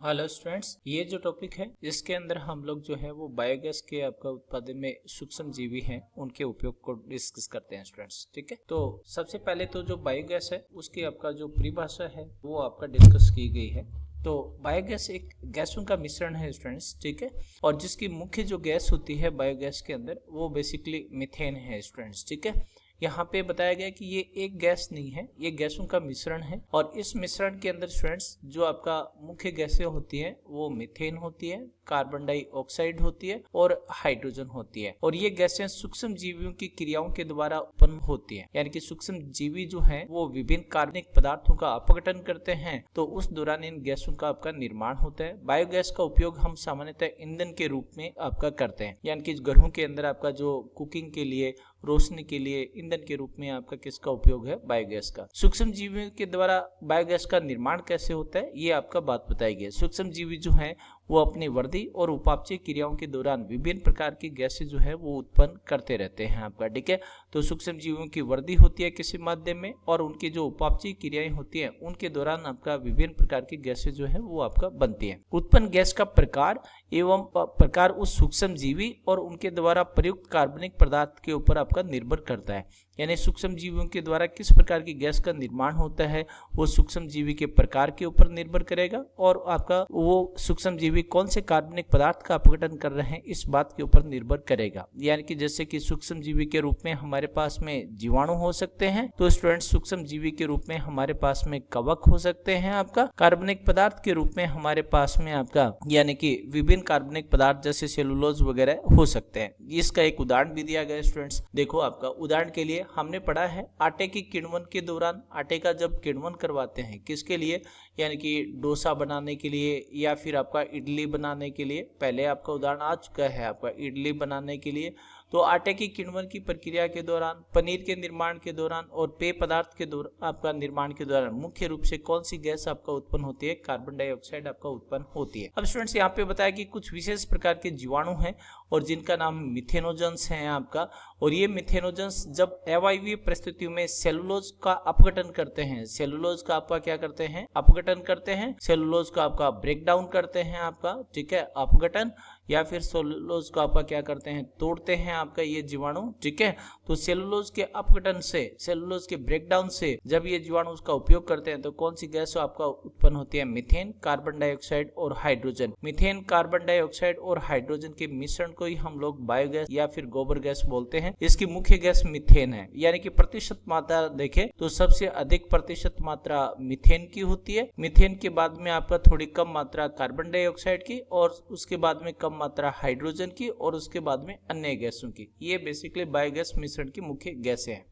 Hello students, ये जो topic है इसके अंदर हम लोग जो है वो बायोगैस के आपका उत्पादन में सूक्ष्म जीवी हैं उनके उपयोग को डिस्कस करते हैं स्टूडेंट्स। ठीक है, तो सबसे पहले तो जो बायोगैस है उसकी आपका जो परिभाषा है वो आपका डिस्कस की गई है। तो बायोगैस एक गैसों का मिश्रण है स्टूडेंट्स। ठीक है, और जिसकी मुख्य जो गैस होती है बायोगैस के अंदर वो बेसिकली मीथेन है स्टूडेंट्स। ठीक है, यहाँ पे बताया गया कि ये एक गैस नहीं है, ये गैसों का मिश्रण है और इस मिश्रण के अंदर स्टूडेंट्स जो आपका मुख्य गैसें होती हैं वो मीथेन होती है, कार्बन डाइऑक्साइड होती है और हाइड्रोजन होती है। और ये गैसें सूक्ष्म जीवियों की क्रियाओं के द्वारा उत्पन्न होती हैं, यानी कि सूक्ष्म जीवी जो हैं वो विभिन्न कार्बनिक पदार्थों का अपघटन करते हैं, तो उस दौरान इन गैसों का आपका निर्माण होता है। बायोगैस का उपयोग हम सामान्यतः ईंधन के रूप में आपका करते हैं, यानी कि घरों के अंदर आपका जो कुकिंग के लिए, रोशनी के लिए ईंधन के रूप में आपका किसका उपयोग है, बायोगैस का। सूक्ष्म जीवियों के द्वारा बायोगैस का निर्माण कैसे होता है ये आपका बात बताई गई है। सूक्ष्म जीवी जो है वो अपनी वृद्धि और उपापचय क्रियाओं के दौरान विभिन्न प्रकार की गैसें जो है वो उत्पन्न करते रहते हैं आपका। ठीक है, तो सूक्ष्म जीवों की वृद्धि होती है किसी माध्यम में और उनकी जो उपापचय क्रियाएं होती हैं उनके दौरान आपका विभिन्न प्रकार की गैसें जो है वो आपका बनती है। उत्पन्न गैस का प्रकार एवं प्रकार उस सूक्ष्म जीवी और उनके द्वारा प्रयुक्त कार्बनिक पदार्थ के ऊपर आपका निर्भर करता है, यानी सूक्ष्म जीवियों के द्वारा किस प्रकार की गैस का निर्माण होता है वो सूक्ष्म जीवी के प्रकार के ऊपर निर्भर करेगा और आपका वो सूक्ष्म जीवी कौन से कार्बनिक पदार्थ का अपघटन कर रहे हैं इस बात के ऊपर निर्भर करेगा। यानी कि जैसे कि सूक्ष्म जीवी के रूप में हमारे पास में जीवाणु हो सकते हैं, तो स्टूडेंट सूक्ष्म जीवी के रूप में हमारे पास में कवक हो सकते हैं आपका। कार्बनिक पदार्थ के रूप में हमारे पास में आपका यानी कि विभिन्न कार्बनिक पदार्थ जैसे सेलुलोज वगैरह हो सकते हैं। इसका एक उदाहरण भी दिया गया स्टूडेंट्स। देखो, आपका उदाहरण के लिए हमने पढ़ा है आटे की किण्वन के दौरान, आटे का जब किण्वन करवाते हैं किसके लिए, यानी कि डोसा बनाने के लिए या फिर आपका इडली बनाने के लिए। पहले आपका उदाहरण आ चुका है आपका इडली बनाने के लिए। तो आटे की किण्वन की प्रक्रिया के दौरान, पनीर के निर्माण के दौरान और पेय पदार्थ के दौरान आपका निर्माण के दौरान मुख्य रूप से कौन सी गैस आपका उत्पन्न होती है, कार्बन डाइऑक्साइड आपका उत्पन्न होती है। अब स्टूडेंट्स यहाँ पे बताया कि कुछ विशेष प्रकार के जीवाणु हैं और जिनका नाम मिथेनोजेंस है आपका। और ये मिथेनोजेंस जब अवायवीय परिस्थितियों में सेलुलोज का अपघटन करते हैं, सेलुलोज का आपका क्या करते हैं, अपघटन करते हैं, सेलुलोज का आपका ब्रेक डाउन करते हैं आपका। ठीक है, अपघटन या फिर सेलुलोज को आपका क्या करते हैं, तोड़ते हैं आपका ये जीवाणु। ठीक है, तो सेलुलोज के अपघटन से, सेलुलोज के ब्रेकडाउन से जब ये जीवाणु उसका उपयोग करते हैं तो कौन सी गैस आपका उत्पन्न होती है, मीथेन, कार्बन डाइऑक्साइड और हाइड्रोजन। मीथेन, कार्बन डाइऑक्साइड और हाइड्रोजन के मिश्रण को ही हम लोग बायोगैस या फिर गोबर गैस बोलते हैं। इसकी मुख्य गैस मीथेन है, यानी कि प्रतिशत मात्रा देखें तो सबसे अधिक प्रतिशत मात्रा मीथेन की होती है। मीथेन के बाद में आपका थोड़ी कम मात्रा कार्बन डाइऑक्साइड की और उसके बाद में कम मात्रा हाइड्रोजन की और उसके बाद में अन्य गैसों की। ये बेसिकली बायोगैस मिश्रण की मुख्य गैसें हैं।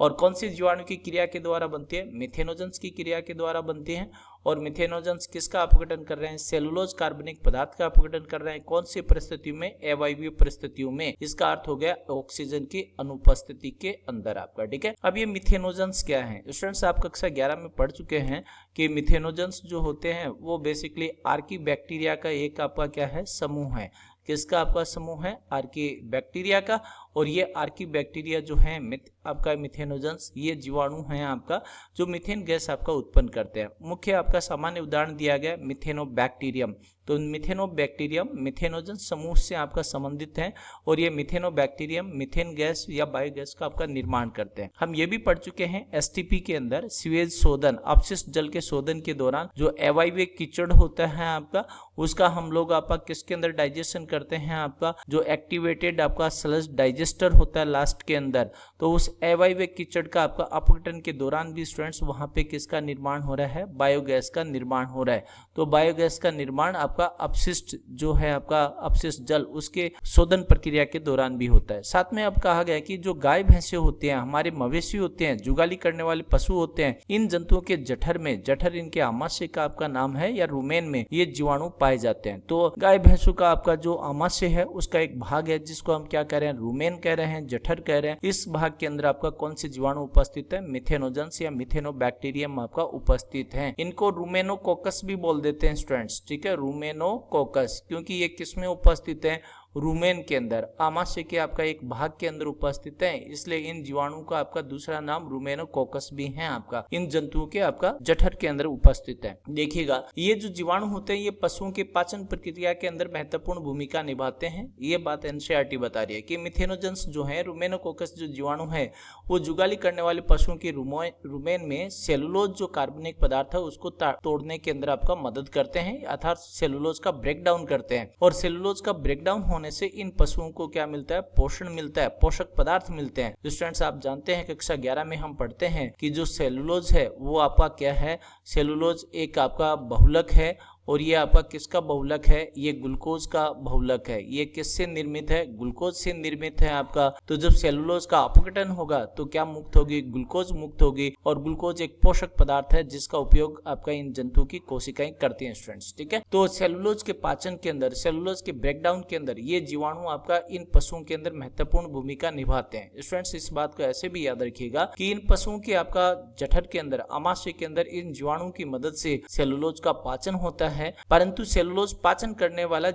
और कौन सी जीवाणु की क्रिया के द्वारा बनती है, मिथेनोजेंस की क्रिया के द्वारा बनती हैं। और मिथेनोजेंस किसका अपघटन कर रहे हैं, सेलुलोज कार्बनिक पदार्थ का अपघटन कर रहे हैं। कौन सी परिस्थितियों में, अवायवीय परिस्थितियों में। इसका अर्थ हो गया ऑक्सीजन की अनुपस्थिति के अंदर आपका। ठीक है, अब ये मिथेनोजेंस क्या है स्टूडेंट्स, आप कक्षा 11 में पढ़ चुके हैं कि मिथेनोजेंस जो होते हैं वो बेसिकली आर्की बैक्टीरिया का एक आपका क्या है, समूह है। किसका आपका समूह है, आर्की बैक्टीरिया का। और ये आर्की बैक्टीरिया जो है आपका मिथेनोजेंस, ये जीवाणु हैं आपका जो मीथेन गैस आपका उत्पन्न करते हैं। मुख्य आपका सामान्य उदाहरण दिया गया मिथेनोबैक्टीरियम। तो मिथेनोबैक्टीरियम मिथेनोजेंस समूह से आपका संबंधित है और ये मिथेनोबैक्टीरियम मीथेन गैस या बायोगैस का आपका निर्माण करते हैं। हम ये भी पढ़ चुके हैं एसटीपी के अंदर, सीवेज शोधन, अपशिष्ट जल के शोधन के दौरान जो अवायवीय कीचड़ होता है आपका, उसका हम लोग आपका किसके अंदर डाइजेशन करते हैं, आपका जो एक्टिवेटेड आपका स्लज डाइजेस्टर होता है लास्ट के अंदर। तो उस अवायवीय कीचड़ का आपका अपघटन के दौरान भी स्टूडेंट्स वहां पे किसका निर्माण हो रहा है, बायोगैस का निर्माण हो रहा है। तो बायोगैस का निर्माण आपका अपशिष्ट जो है आपका अपशिष्ट जल, उसके शोधन प्रक्रिया के दौरान भी होता है। साथ में अब कहा गया कि जो गाय भैंसे होते हैं, हमारे मवेशी होते हैं, जुगाली करने वाले पशु होते हैं, इन जंतुओं के जठर में, जठर इनके आमाशय का आपका नाम है या रुमेन में ये जीवाणु पाए जाते हैं। तो गाय भैंसों का आपका जो आमाशय है उसका एक भाग है जिसको हम क्या कह रहे हैं, रुमेन कह रहे हैं, जठर कह रहे हैं। इस भाग के अंदर आपका कौन से जीवाणु उपस्थित है, मिथेनोजेंस या मिथेनोबैक्टीरियम आपका उपस्थित है। इनको रूमेनोकोकस भी बोल देते हैं स्टूडेंट्स। ठीक है, रूमेनोकोकस, क्योंकि ये किसमें उपस्थित है, रुमेन के अंदर, आमाशय के आपका एक भाग के अंदर उपस्थित है, इसलिए इन जीवाणु का आपका दूसरा नाम रुमेनोकोकस भी है आपका, इन जंतुओं के आपका जठर के अंदर उपस्थित है। देखिएगा ये जो जीवाणु होते हैं ये पशुओं के पाचन प्रक्रिया के अंदर महत्वपूर्ण भूमिका निभाते हैं। ये बात एनसीईआरटी बता रही है कि मिथेनोजेंस जो है, रुमेनोकोकस जो जीवाणु है वो जुगाली करने वाले पशुओं के रुमेन में सेलुलोज जो कार्बनिक पदार्थ है उसको तोड़ने के अंदर आपका मदद करते हैं, अर्थात सेलुलोज का ब्रेक डाउन करते हैं। और सेलुलोज का ब्रेक डाउन होने से इन पशुओं को क्या मिलता है, पोषण मिलता है, पोषक पदार्थ मिलते हैं। जो स्टूडेंट्स आप जानते हैं कक्षा 11 में हम पढ़ते हैं कि जो सेलुलोज है वो आपका क्या है, सेलुलोज एक आपका बहुलक है, और ये आपका किसका बहुलक है, ये ग्लूकोज का बहुलक है। ये किससे निर्मित है, ग्लूकोज से निर्मित है आपका। तो जब सेलुलोज का अपघटन होगा तो क्या मुक्त होगी, ग्लूकोज मुक्त होगी, और ग्लूकोज एक पोषक पदार्थ है जिसका उपयोग आपका इन जंतु की कोशिकाएं करती हैं स्टूडेंट्स, ठीक है। तो सेलुलोज के पाचन के अंदर, सेलुलोज के ब्रेकडाउन के अंदर ये जीवाणु आपका इन पशुओं के अंदर महत्वपूर्ण भूमिका निभाते हैं। स्टूडेंट्स इस बात को ऐसे भी याद रखिएगा कि इन पशुओं के आपका जठर के अंदर, आमाशय के अंदर इन जीवाणुओं की मदद से सेलुलोज का पाचन होता है, परंतु सेलुलोज पाचन करने वाला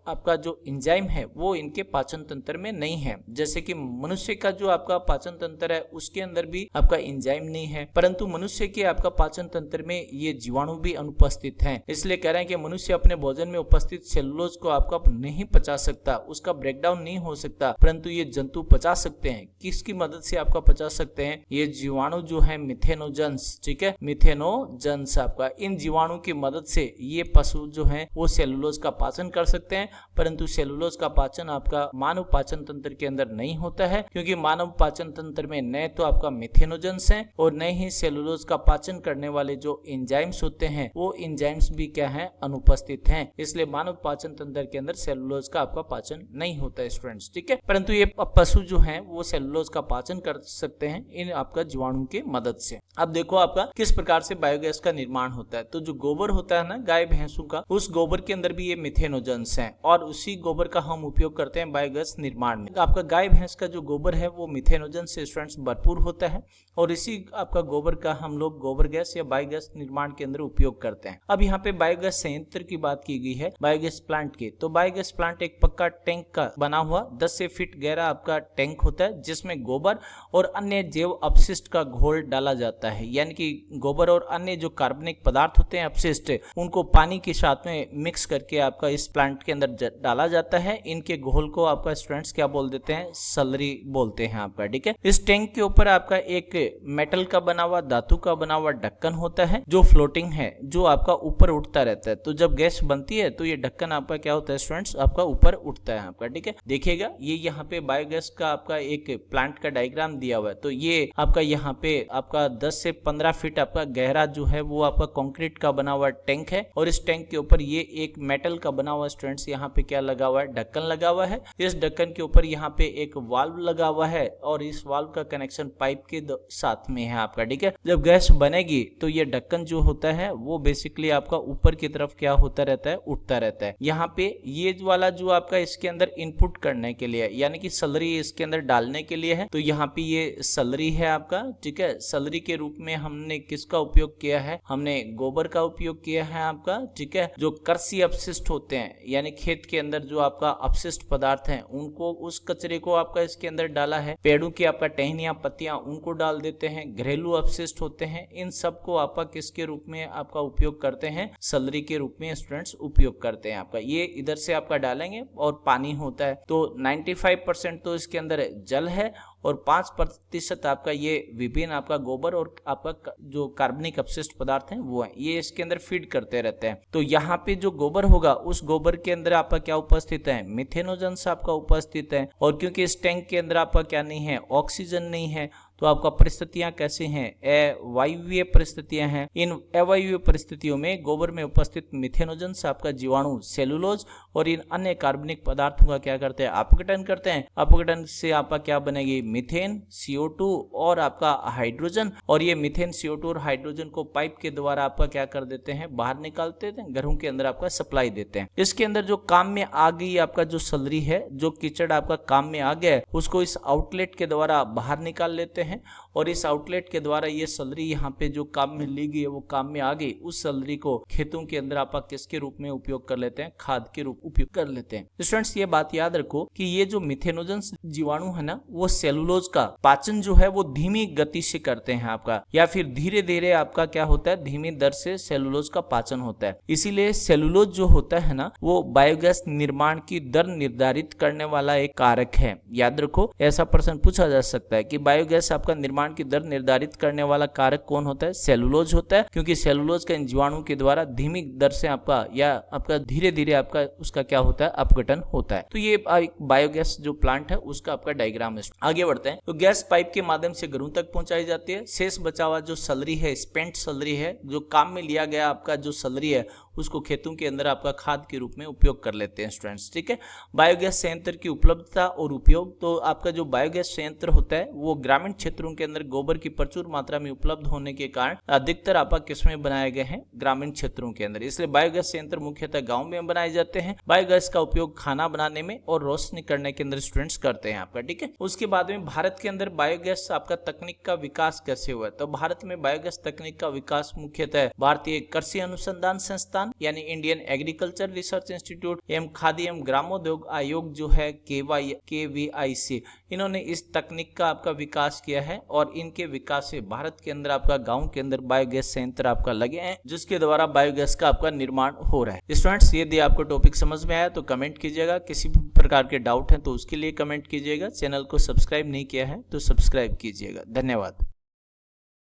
आपका जो एंजाइम है वो इनके पाचन तंत्र में नहीं है। जैसे कि मनुष्य का जो आपका पाचन तंत्र है उसके अंदर भी आपका एंजाइम नहीं है, परंतु मनुष्य के आपका पाचन तंत्र में ये जीवाणु भी अनुपस्थित हैं। इसलिए कह रहे हैं कि मनुष्य अपने भोजन में उपस्थित सेलुलोज को आपका नहीं पचा सकता, उसका ब्रेकडाउन नहीं हो सकता, परंतु ये जंतु पचा सकते हैं। किसकी मदद से आपका पचा सकते हैं, ये जीवाणु जो है मिथेनोजेंस, ठीक है, मिथेनोजेंस आपका, इन जीवाणु की मदद से ये पशु जो है वो सेलुलोज का पाचन कर सकते हैं। परंतु सेलुलोज का पाचन आपका मानव पाचन तंत्र के अंदर नहीं होता है, क्योंकि मानव पाचन तंत्र में न तो आपका मिथेनोजेंस है और न ही सेलुलोज का पाचन करने वाले जो एंजाइम्स होते हैं वो एंजाइम्स भी क्या है, अनुपस्थित हैं। इसलिए मानव पाचन तंत्र के अंदर सेलुलोज का आपका पाचन नहीं होता है स्टूडेंट्स, ठीक है। परंतु ये पशु जो है वो सेलुलोज का पाचन कर सकते हैं इन आपका जीवाणु की मदद से। अब देखो आपका किस प्रकार से बायोगैस का निर्माण होता है। तो जो गोबर होता है ना गाय भैंसों का, उस गोबर के अंदर भी ये मिथेनोजेंस हैं और उसी गोबर का हम उपयोग करते हैं बायोगैस निर्माण में। आपका गाय भैंस का जो गोबर है वो मिथेनोजेंस से स्टूडेंट्स भरपूर होता है और इसी आपका गोबर का हम लोग गोबर गैस या बायोगैस निर्माण के अंदर उपयोग करते हैं। अब यहाँ पे बायोगैस संयंत्र की बात की गई है, बायोगैस प्लांट की। तो बायोगैस प्लांट एक पक्का टैंक का बना हुआ 10 से फीट गहरा आपका टैंक होता है जिसमें गोबर और अन्य जैव अपशिष्ट का घोल डाला जाता है, यानी कि गोबर और अन्य जो कार्बनिक पदार्थ होते हैं अपशिष्ट, उनको पानी के साथ में मिक्स करके आपका इस प्लांट के अंदर डाला जाता है। इनके घोल को आपका स्टूडेंट्स क्या बोल देते हैं, सलरी बोलते हैं आपका, ठीक है। इस टैंक के ऊपर आपका एक मेटल का बना हुआ, धातु का बना हुआ ढक्कन होता है जो फ्लोटिंग है, जो आपका ऊपर उठता रहता है। तो जब गैस बनती है तो ये ढक्कन आपका क्या होता है स्टूडेंट्स, आपका ऊपर उठता है आपका, ठीक है। देखिएगा ये यहाँ पे बायोगैस का आपका एक प्लांट का डायग्राम दिया हुआ है। तो ये आपका यहाँ पे आपका 10 से 15 फीट आपका गहरा जो है वो आपका कंक्रीट का बना हुआ टैंक है और इस टैंक के ऊपर ये एक मेटल का बना हुआ स्टूडेंट्स यहाँ पे क्या लगा हुआ है, ढक्कन लगा हुआ है। इस ढक्कन के ऊपर यहाँ पे एक वाल्व लगा हुआ है और इस वाल्व का कनेक्शन पाइप के साथ में है आपका, ठीक है। जब गैस बनेगी तो ये ढक्कन जो होता है वो बेसिकली आपका ऊपर की तरफ क्या होता रहता है, उठता रहता है। यहाँ पे ये वाला जो आपका इसके अंदर इनपुट करने के लिए, यानी कि सलरी इसके अंदर डालने के लिए है। तो यहाँ पे ये सलरी है आपका, ठीक है। सलरी के रूप में हमने किसका उपयोग किया है, हमने गोबर का उपयोग किया है आपका, ठीक है। जो कृषि अपशिष्ट होते हैं, यानी खेत के अंदर जो आपका अपशिष्ट पदार्थ हैं उनको, उस कचरे को आपका इसके अंदर डाला है। पेड़ों की आपका टहनियां, पत्तियां, उनको डाल देते हैं। घरेलू अपशिष्ट होते हैं, इन सब को आपका किसके रूप में आपका उपयोग करते हैं, सलरी के रूप में स्टूडेंट्स उपयोग करते हैं आपका। ये इधर से आपका डालेंगे और पानी होता है। तो 95% तो इसके अंदर जल है और 5% आपका ये विभिन्न आपका गोबर और आपका जो कार्बनिक अपशिष्ट पदार्थ हैं वो है, ये इसके अंदर फीड करते रहते हैं। तो यहाँ पे जो गोबर होगा उस गोबर के अंदर आपका क्या उपस्थित है, मिथेनोजेंस आपका उपस्थित है। और क्योंकि इस टैंक के अंदर आपका क्या नहीं है, ऑक्सीजन नहीं है, तो आपका परिस्थितियां कैसी हैं, अवायवीय परिस्थितियां हैं। इन अवायवीय परिस्थितियों में गोबर में उपस्थित मिथेनोजेंस आपका जीवाणु सेलुलोज और इन अन्य कार्बनिक पदार्थों का क्या करते हैं, अपघटन करते हैं। अपघटन से आपका क्या बनेगी, मीथेन, CO2 और आपका हाइड्रोजन। और ये मीथेन, CO2 और हाइड्रोजन को पाइप के द्वारा आपका क्या कर देते हैं, बाहर निकालते हैं, घरों के अंदर आपका सप्लाई देते हैं। इसके अंदर जो काम में आ गई आपका जो सलरी है, जो कीचड़ आपका काम में आ गया है, उसको इस आउटलेट के द्वारा बाहर निकाल लेते हैं हैं और इस आउटलेट के द्वारा ये सैलरी यहाँ पे जो काम में ली गई है वो काम में आ गई, उस सैलरी को खेतों के अंदर आप किसके रूप में उपयोग कर लेते हैं, खाद के रूप उपयोग कर लेते हैं। स्टूडेंट्स ये बात याद रखो कि ये जो मिथेनोजेंस जीवाणु है ना, वो सेलुलोज का पाचन जो है वो धीमी गति से करते हैं आपका, या फिर धीरे धीरे आपका क्या होता है, धीमी दर से सेलुलोज का पाचन होता है। इसीलिए सेलुलोज जो होता है ना, वो बायोगैस निर्माण की दर निर्धारित करने वाला एक कारक है। याद रखो, ऐसा प्रश्न पूछा जा सकता है कि बायोगैस आपका निर्माण की दर निर्धारित करने वाला कारक कौन होता है, सेलुलोज होता है, क्योंकि सेलुलोज का इन जीवाणु के द्वारा धीमी दर से आपका या आपका धीरे धीरे आपका उसका क्या होता है, अपघटन होता है। तो ये बायोगैस जो प्लांट है उसका आपका डायग्राम है। आगे बढ़ते हैं। तो गैस पाइप के माध्यम से घरों तक पहुंचाई जाती है। शेष बचा हुआ जो सैलरी है, स्पेंट सैलरी है, जो काम में लिया गया आपका जो सैलरी है, उसको खेतों के अंदर आपका खाद के रूप में उपयोग कर लेते हैं स्टूडेंट्स। ठीक है। बायोगैस संयंत्र की उपलब्धता और उपयोग। तो आपका जो बायोगैस संयंत्र होता है वो ग्रामीण क्षेत्रों के अंदर गोबर की प्रचुर मात्रा में उपलब्ध होने के कारण अधिकतर आपका किसमें बनाए गए हैं, ग्रामीण क्षेत्रों के अंदर। इसलिए बायोगैस संयंत्र मुख्यतः गाँव में बनाए जाते हैं। बायोगैस का उपयोग खाना बनाने में और रोशनी करने के अंदर स्टूडेंट्स करते हैं आपका। ठीक है। उसके बाद में भारत के अंदर बायोगैस आपका तकनीक का विकास कैसे हुआ है। तो भारत में बायोगैस तकनीक का विकास मुख्यतः भारतीय कृषि अनुसंधान संस्थान यानी इंडियन एग्रीकल्चर रिसर्च इंस्टीट्यूट एवं खाद्य एवं ग्रामोद्योग आयोग जो है KVIC, इन्होंने इस तकनीक का आपका विकास किया है और इनके विकास से भारत के अंदर आपका गांव के अंदर बायोगैस संयंत्र आपका लगे हैं, जिसके द्वारा बायोगैस का आपका निर्माण हो रहा है। स्टूडेंट्स, यदि आपको टॉपिक समझ में आया तो कमेंट कीजिएगा। किसी भी प्रकार के डाउट है तो उसके लिए कमेंट कीजिएगा। चैनल को सब्सक्राइब नहीं किया है तो सब्सक्राइब कीजिएगा। धन्यवाद।